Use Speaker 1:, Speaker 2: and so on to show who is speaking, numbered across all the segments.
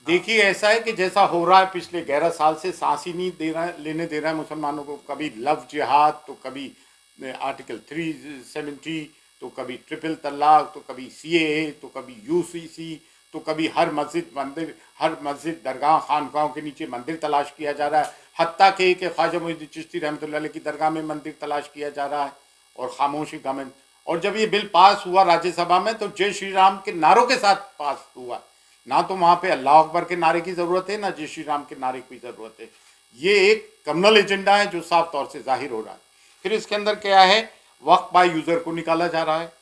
Speaker 1: देखिए ऐसा है कि जैसा हो रहा है पिछले 11 साल से, सांस ही नहीं दे रहा है, लेने दे रहा है मुसलमानों को। कभी लव जिहाद, तो कभी आर्टिकल 370, तो कभी ट्रिपल तलाक, तो कभी सीएए, तो कभी यूसीसी, तो कभी हर मस्जिद मंदिर, हर मस्जिद दरगाह खानकाहों के नीचे मंदिर तलाश किया जा रहा है। हत्ता के ख्वाजा मोइनुद्दीन चिश्ती रहमतुल्लाह अलैह की दरगाह में मंदिर तलाश किया जा रहा है, और खामोशी गवर्नमेंट। और जब ये बिल पास हुआ राज्यसभा में, तो जय श्री राम के नारों के साथ पास हुआ। ना तो वहां पे अल्लाह अकबर के नारे की जरूरत है, ना जय श्री राम के नारे की जरूरत है। ये एक कम्युनल एजेंडा है जो साफ तौर से जाहिर हो रहा है। फिर इसके अंदर क्या है, वक्फ बाय यूजर को निकाला जा रहा है,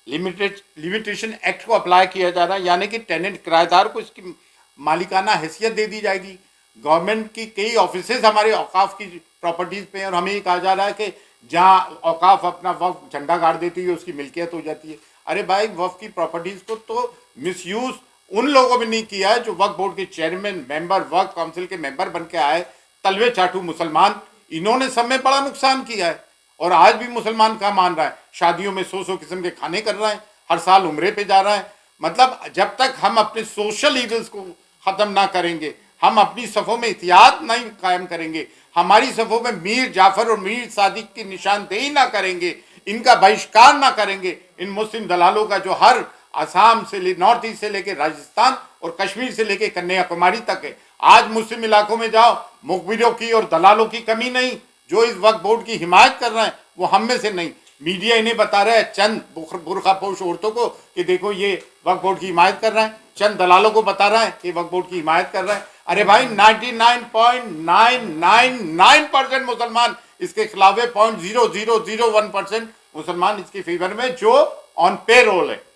Speaker 1: लिमिटेशन एक्ट को अप्लाई किया जा रहा है, यानी कि टेनेंट किराएदार को इसकी मालिकाना हैसियत दे दी जाएगी। गवर्नमेंट की कई ऑफिसेज हमारे औकाफ की प्रॉपर्टीज पे हैं, और हमें ये कहा जा रहा है कि जहां औकाफ अपना वक्फ झंडा गाड़ देती है उसकी मिल्कियत हो जाती है। अरे भाई, वक्फ की प्रॉपर्टीज को तो मिसयूज उन लोगों ने नहीं किया है जो वक्फ बोर्ड के चेयरमैन, मेंबर, वक्फ काउंसिल के मेंबर बन के आए, तलवे चाटू मुसलमान। इन्होंने सब में बड़ा नुकसान किया है, और आज भी मुसलमान का मान रहा है। शादियों में 100 किस्म के खाने कर रहा है, हर साल उम्रे पे जा रहा है। मतलब जब तक हम अपने सोशल ईवल्स को खत्म ना करेंगे, हम अपनी सफ़ों में एहतियात नहीं कायम करेंगे, हमारी सफ़ों में मीर जाफर और मीर सादिक की निशानदेही ना करेंगे, इनका बहिष्कार ना करेंगे, इन मुस्लिम दलालों का जो हर आसाम से नॉर्थ ईस्ट से लेकर राजस्थान और कश्मीर से लेकर कन्याकुमारी तक है। आज मुस्लिम इलाकों में जाओ, मुखबिरों की और दलालों की कमी नहीं। जो इस वक्फ बोर्ड की हिमायत कर रहे हैं वो हम में से नहीं, मीडिया इन्हें बता रहा है, चंद बुरखापोश औरतों को, कि देखो ये वक्फ बोर्ड की हिमायत कर रहे हैं। चंद दलालों को बता रहा है कि वक्फ बोर्ड की हिमायत कर रहा है। अरे भाई, 99.999% मुसलमान इसके खिलाफ है, 0.0001% मुसलमान इसके फेवर में जो ऑन पे रोल है।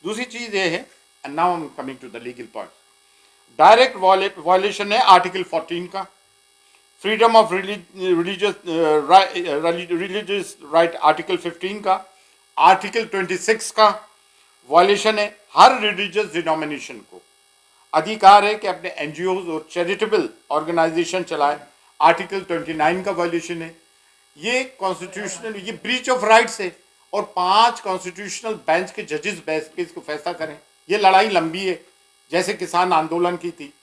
Speaker 1: दूसरी चीज ये है, and now I am coming to the legal point. Direct violation है आर्टिकल 14 का, freedom of religious right article 15 का, आर्टिकल 26 का वायलेशन है। हर रिलीजियस डिनोमिनेशन को अधिकार है कि अपने एनजीओ और चैरिटेबल ऑर्गेनाइजेशन चलाए, आर्टिकल 29 का वायलेशन है। ये कॉन्स्टिट्यूशनल, ये ब्रीच ऑफ राइट्स है, और 5 कॉन्स्टिट्यूशनल बेंच के जजेस बैठ के इसको फैसला करें। ये लड़ाई लंबी है, जैसे किसान आंदोलन की थी।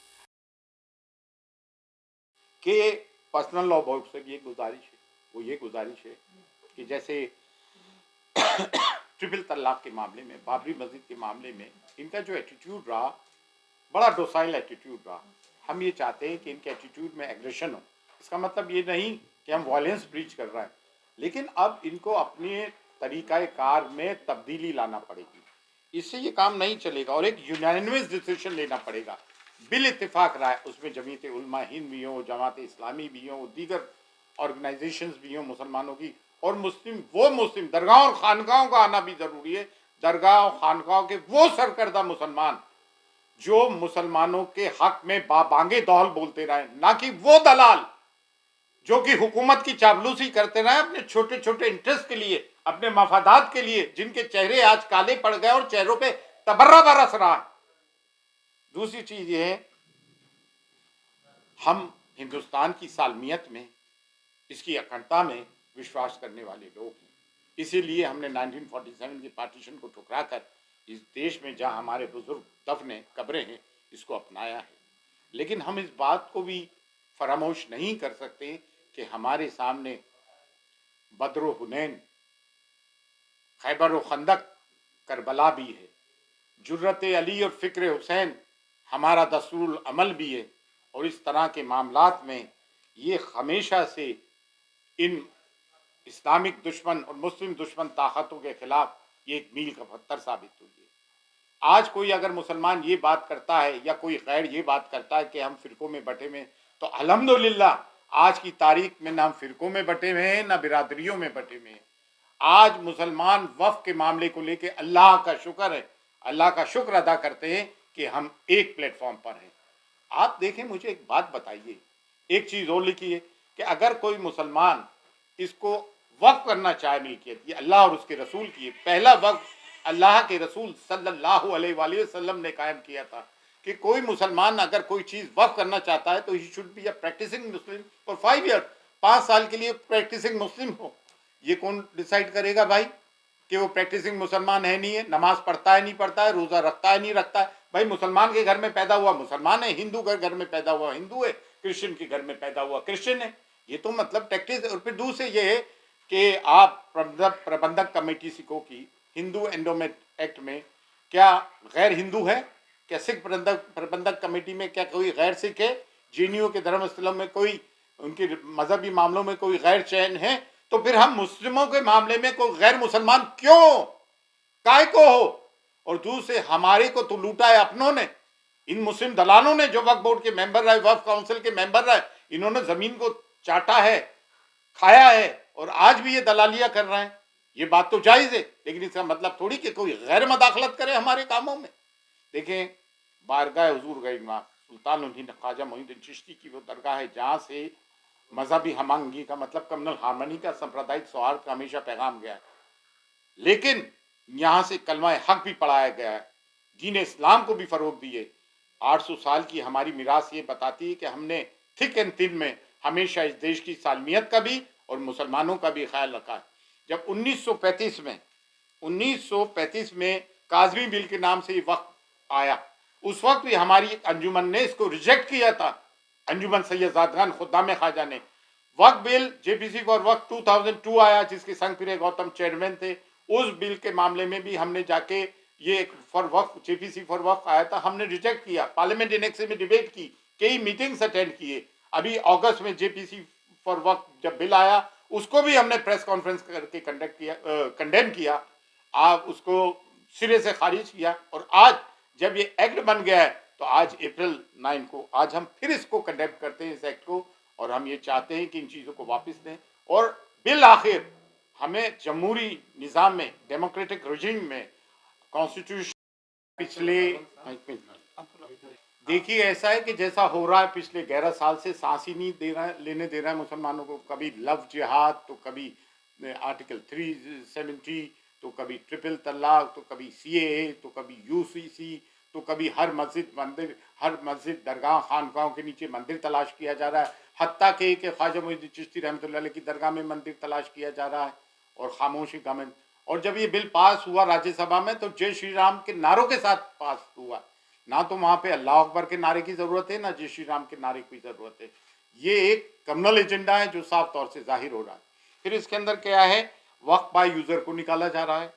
Speaker 1: कि पर्सनल लॉ बोर्ड से ये गुजारिश है, वो ये गुजारिश है कि जैसे ट्रिपल तलाक के मामले में, बाबरी मस्जिद के मामले में इनका जो एटीट्यूड रहा, बड़ा डोसाइल एटीट्यूड रहा। हम ये चाहते हैं कि इनके एटीट्यूड में एग्रेशन हो। इसका मतलब ये नहीं कि हम वायलेंस ब्रीच कर रहे हैं, लेकिन अब इनको अपने तरीक़ाकार में तब्दीली लाना पड़ेगी। इससे ये काम नहीं चलेगा, और एक यूनानिमस डिसीजन लेना पड़ेगा, बिल इत्तेफाक राय। उसमें जमीयत उलमा हिंद भी हो, जमात इस्लामी भी हो, दीगर ऑर्गेनाइजेशंस भी हो मुसलमानों की, और मुस्लिम दरगाह और खानकाहों का आना भी ज़रूरी है। दरगाह और खानकाहों के वो सरकर्दा मुसलमान जो मुसलमानों के हक में बाबांगे दौल बोलते रहे, ना कि वो दलाल जो कि हुकूमत की चापलूसी करते रहे अपने छोटे छोटे इंटरेस्ट के लिए, अपने मफादात के लिए, जिनके चेहरे आज काले पड़ गए और चेहरों पे तबर्रा बरस रहा है। दूसरी चीज ये है, हम हिंदुस्तान की सालमियत में, इसकी अखंडता में विश्वास करने वाले लोग हैं। इसीलिए हमने 1947 के पार्टीशन को ठुकरा कर इस देश में जहाँ हमारे बुजुर्ग दफने कब्रें हैं, इसको अपनाया है। लेकिन हम इस बात को भी फरामोश नहीं कर सकते कि हमारे सामने बद्र हुनैन, खैबर व खंदक, करबला भी है। जुर्रत अली और फ़िक्र हुसैन हमारा दस्तूर अमल भी है। और इस तरह के मामलात में ये हमेशा से इन इस्लामिक दुश्मन और मुस्लिम दुश्मन ताकतों के खिलाफ ये एक मील का पत्थर साबित हुई है। आज कोई अगर मुसलमान ये बात करता है, या कोई गैर ये बात करता है कि हम फ़िरक़ों में बटे हुए, तो अल्हम्दुलिल्लाह आज की तारीख में ना हम फ़िरक़ों में बटे हुए हैं, ना बिरादरियों में बटे हुए हैं। आज मुसलमान वफ़ के मामले को लेके अल्लाह का शुक्र है, अल्लाह का शुक्र अदा करते हैं कि हम एक प्लेटफॉर्म पर हैं। आप देखें, मुझे एक बात बताइए, एक चीज़ और लिखी है कि अगर कोई मुसलमान इसको वक्फ करना चाहे मिल्कियत, ये अल्लाह और उसके रसूल की, पहला वक्फ अल्लाह के रसूल सल्लल्लाहु अलैहि वसल्लम ने कायम किया था कि कोई मुसलमान अगर कोई चीज़ वक्फ करना चाहता है तो he should be a practicing Muslim for 5 year, 5 साल के लिए प्रैक्टिसिंग मुस्लिम हो। ये कौन डिसाइड करेगा भाई? कि वो प्रैक्टिसिंग मुसलमान है नहीं है, नमाज पढ़ता है नहीं पढ़ता है, रोजा रखता है नहीं रखता है। भाई मुसलमान के घर में पैदा हुआ मुसलमान है, हिंदू के घर में पैदा हुआ हिंदू है, क्रिश्चियन के घर में पैदा हुआ क्रिश्चियन है। ये तो मतलब प्रैक्टिस। और फिर दूसरे ये है कि आप प्रबंधक कमेटी सिखों की हिंदू एंडोमेंट एक्ट में क्या गैर हिंदू है? क्या सिख प्रबंधक कमेटी में क्या कोई गैर सिख है? जेएनयू के धर्मस्थलों में कोई, उनके मजहबी मामलों में कोई गैर चयन है? तो फिर हम मुस्लिमों के मामले में कोई गैर मुसलमान क्यों, काय को हो? और दूसरे हमारे को तो लूटा है अपनों ने, इन मुस्लिम दलालों ने जो वक्फ बोर्ड के मेंबर रहे, वक्फ काउंसिल के मेंबर रहे, इन्होंने जमीन को चाटा है, खाया है, और आज भी ये दलालियां कर रहे हैं। ये बात तो जायज है, लेकिन इसका मतलब थोड़ी कि कोई गैर मदाखलत करे हमारे कामों में। देखें, बारगाह हुजूर गईमा सुल्तान ख्वाजा मोइनुद्दीन चिश्ती की वो दरगाह है जहाँ से मजहबी हमआहंगी का मतलब कम्युनल हार्मनी का, सांप्रदायिक सौहार्द का हमेशा पैगाम गया है। लेकिन यहाँ से कलमा हक भी पढ़ाया गया है, दीन इस्लाम को भी फरोग दिए। 800 साल की हमारी मिरास ये बताती है कि हमने थिक एंड थिन में हमेशा इस देश की सालमियत का भी और मुसलमानों का भी ख्याल रखा है। जब 1935 में काजमी बिल के नाम से ये वक्त आया, उस वक्त भी हमारी अंजुमन ने इसको रिजेक्ट किया था। अंजुमन सैयद ज़ादगान खुद्दाम ख्वाजा ने वक्त बिल जेपीसी फॉर वक्त 2002 आया, जिसके संग फिर गौतम चेयरमैन थे। उस बिल के मामले में भी हमने जाके ये फॉर वक्त जेपीसी फॉर वक्त आया था, हमने रिजेक्ट किया। पार्लियामेंट इनेक्स में डिबेट की, कई मीटिंग्स अटेंड किए। अभी अगस्त में जेपीसी फॉर वक्त जब बिल आया, उसको भी हमने प्रेस कॉन्फ्रेंस करके कंडक्ट किया, कंडेम किया, आप उसको सिरे से खारिज किया। और आज जब ये एक्ट बन गया है, तो आज अप्रैल 9 को आज हम फिर इसको कंडेम करते हैं, इस एक्ट को, और हम ये चाहते हैं कि इन चीज़ों को वापस दें। और बिल आखिर हमें जमहूरी निज़ाम में, डेमोक्रेटिक रजीम में, कॉन्स्टिट्यूशन पिछले, देखिए ऐसा है कि जैसा हो रहा है पिछले 11 साल से, सांस ही नहीं दे रहा है, लेने दे रहा है मुसलमानों को। कभी लव जिहाद, तो कभी आर्टिकल 370, तो कभी ट्रिपल तलाक, तो कभी सीएए, तो कभी यूसीसी, तो कभी हर मस्जिद दरगाह खानकाहों के नीचे मंदिर तलाश किया जा रहा है। हत्ता के ख्वाजा मोइनुद्दीन चिश्ती रहमतुल्लाह अलैह की दरगाह में मंदिर तलाश किया जा रहा है, और खामोशी गवर्नमेंट। और जब ये बिल पास हुआ राज्यसभा में, तो जय श्री राम के नारों के साथ पास हुआ। ना तो वहां पे अल्लाह अकबर के नारे की जरूरत है, ना जय श्री राम के नारे की जरूरत है। ये एक कम्युनल एजेंडा है जो साफ तौर से जाहिर हो रहा है। फिर इसके अंदर क्या है, वक्फ बाय यूजर को निकाला जा रहा है,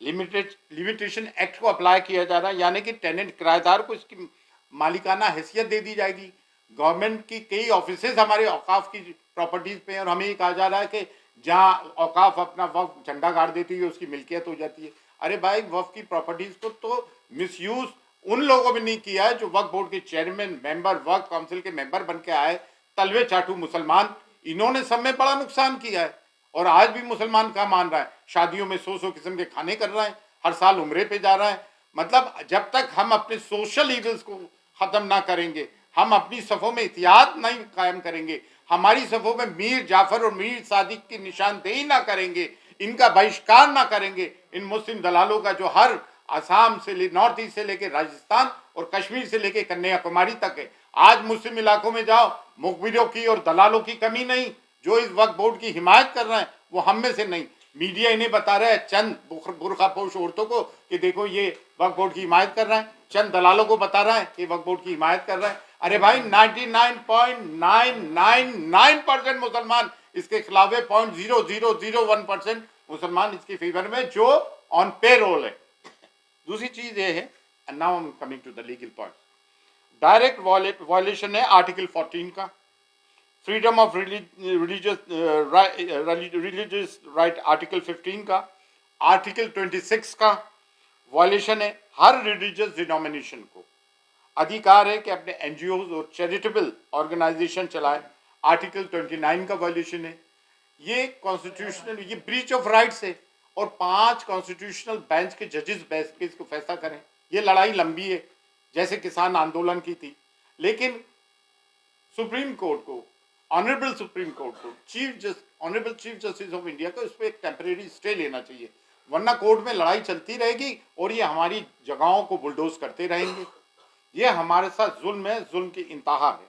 Speaker 1: लिमिटेशन एक्ट को अप्लाई किया जा रहा है, यानी कि टेनेंट किराएदार को इसकी मालिकाना हैसियत दे दी जाएगी। गवर्नमेंट की कई ऑफिसेज हमारे औकाफ की प्रॉपर्टीज पे हैं, और हमें ये कहा जा रहा है कि जहाँ औकाफ अपना वक्फ झंडा गाड़ देती है उसकी मिल्कियत हो जाती है। अरे भाई, वक्फ की प्रॉपर्टीज को तो मिसयूज उन लोगों ने नहीं किया है जो वक्फ बोर्ड के चेयरमैन, मेंबर, वक्फ काउंसिल के मेंबर बन के आए, तलवे चाटू मुसलमान। इन्होंने सब में बड़ा नुकसान किया है, और आज भी मुसलमान का मान रहा है। शादियों में 100 किस्म के खाने कर रहा है, हर साल उम्रे पे जा रहा है। मतलब जब तक हम अपने सोशल ईवल्स को खत्म ना करेंगे, हम अपनी सफ़ों में इतिहाद नहीं कायम करेंगे, हमारी सफ़ों में मीर जाफर और मीर सादिक की निशानदेही ना करेंगे, इनका बहिष्कार ना करेंगे, इन मुस्लिम दलालों का जो हर आसाम से नॉर्थ ईस्ट से लेकर राजस्थान और कश्मीर से लेकर कन्याकुमारी तक है। आज मुस्लिम इलाकों में जाओ, मुखबिरों की और दलालों की कमी नहीं। जो इस वक्फ बोर्ड की हिमायत कर रहे हैं वो हम में से नहीं, मीडिया इन्हें बता रहा है, चंद बुरखापोश औरतों को, कि देखो ये वक्फ बोर्ड की हिमायत कर रहे हैं। चंद दलालों को बता रहा है कि वक्फ बोर्ड की हिमायत कर रहा है। अरे भाई, 99.999% मुसलमान इसके खिलाफ है, 0.0001% मुसलमान इसके फेवर में जो ऑन पे रोल है। दूसरी चीज ये है, and now I am coming to the legal point, direct violation है आर्टिकल 14 का, freedom of religious right article 15 का, आर्टिकल 26 का वायलेशन है। हर रिलीजियस डिनोमिनेशन को अधिकार है कि अपने एनजीओज और चैरिटेबल ऑर्गेनाइजेशन चलाए, आर्टिकल 29 का वायलेशन है। ये कॉन्स्टिट्यूशनल, ये ब्रीच ऑफ राइट्स है, और 5 कॉन्स्टिट्यूशनल बेंच के जजेस बैठ के इसको फैसला करें। ये लड़ाई लंबी है, जैसे किसान आंदोलन की थी, लेकिन सुप्रीम कोर्ट को, ऑनरेबल सुप्रीम कोर्ट को, honourable Chief Justice of India को इस पर एक टेम्परेरी स्टे लेना चाहिए, वरना कोर्ट में लड़ाई चलती रहेगी और ये हमारी जगहों को बुलडोज करते रहेंगे। ये हमारे साथ जुल्म है, जुल्म की इंतहा है।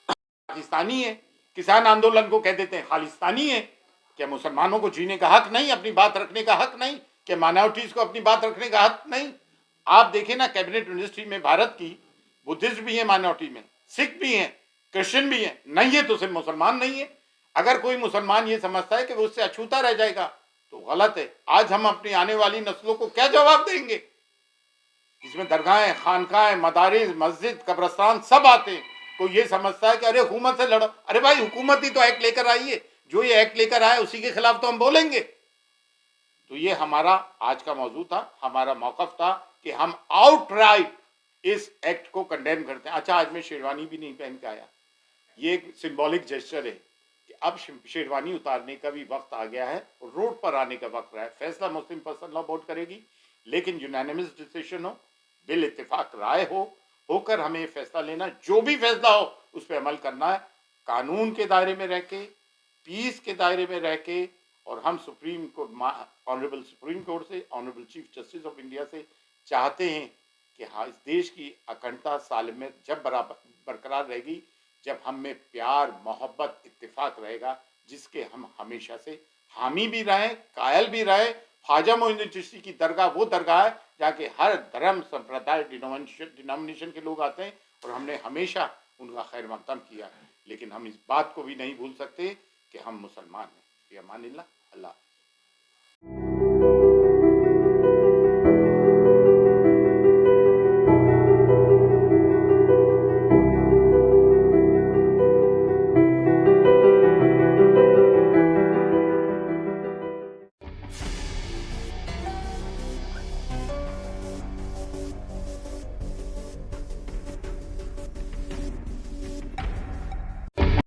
Speaker 1: पाकिस्तानी है, किसान आंदोलन को कह देते हैं खालिस्तानी है। क्या मुसलमानों को जीने का हक नहीं, अपनी बात रखने का हक नहीं? क्या माइनॉरिटीज को अपनी बात रखने का हक नहीं? आप देखिए ना, कैबिनेट मिनिस्ट्री में भारत की बुद्धिस्ट भी है माइनॉरिटी में, सिख भी हैं, क्रिश्चियन भी हैं, नहीं है तो सिर्फ मुसलमान नहीं है। अगर कोई मुसलमान ये समझता है कि वो उससे अछूता रह जाएगा तो गलत है। आज हम अपनी आने वाली नस्लों को क्या जवाब देंगे? इसमें दरगाहें, खानकाहें, मदारिस, मस्जिद, कब्रस्तान सब आते हैं। कोई ये समझता है कि अरे हुकूमत से लड़ो, अरे भाई हुकूमत ही तो एक्ट लेकर आई है, जो ये एक्ट लेकर आए उसी के खिलाफ तो हम बोलेंगे। तो ये हमारा आज का मौजू था, हमारा मौकफ था कि हम आउटराइट इस एक्ट को कंडेम करते हैं। अच्छा, आज मैं शेरवानी भी नहीं पहन के आया, ये एक सिंबॉलिक जेस्चर है कि अब शेरवानी उतारने का भी वक्त आ गया है और रोड पर आने का वक्त रहा है। फैसला मुस्लिम पर्सनल लॉ बोर्ड करेगी, लेकिन यूनानिमस डिसीजन हो, बिल इत्तेफाक राय होकर हमें फैसला लेना, जो भी फैसला हो उस पर अमल करना है, कानून के दायरे में रह के, पीस के दायरे में रह के। और हम Supreme Court, honourable Supreme Court से, honourable Chief Justice of India से चाहते हैं कि हाँ, इस देश की अखंडता सालमियत जब बरकरार रहेगी, जब हम में प्यार, मोहब्बत, इत्तेफाक रहेगा, जिसके हम हमेशा से हामी भी रहे, कायल भी रहे। ख्वाजा मोइनुद्दीन चिश्ती की दरगाह वो दरगाह है जहाँ के हर धर्म, संप्रदाय, डिनोमिनेशन के लोग आते हैं और हमने हमेशा उनका खैर मकदम किया है। लेकिन हम इस बात को भी नहीं भूल सकते कि हम मुसलमान हैं। अमानिल्लाह, अल्लाह।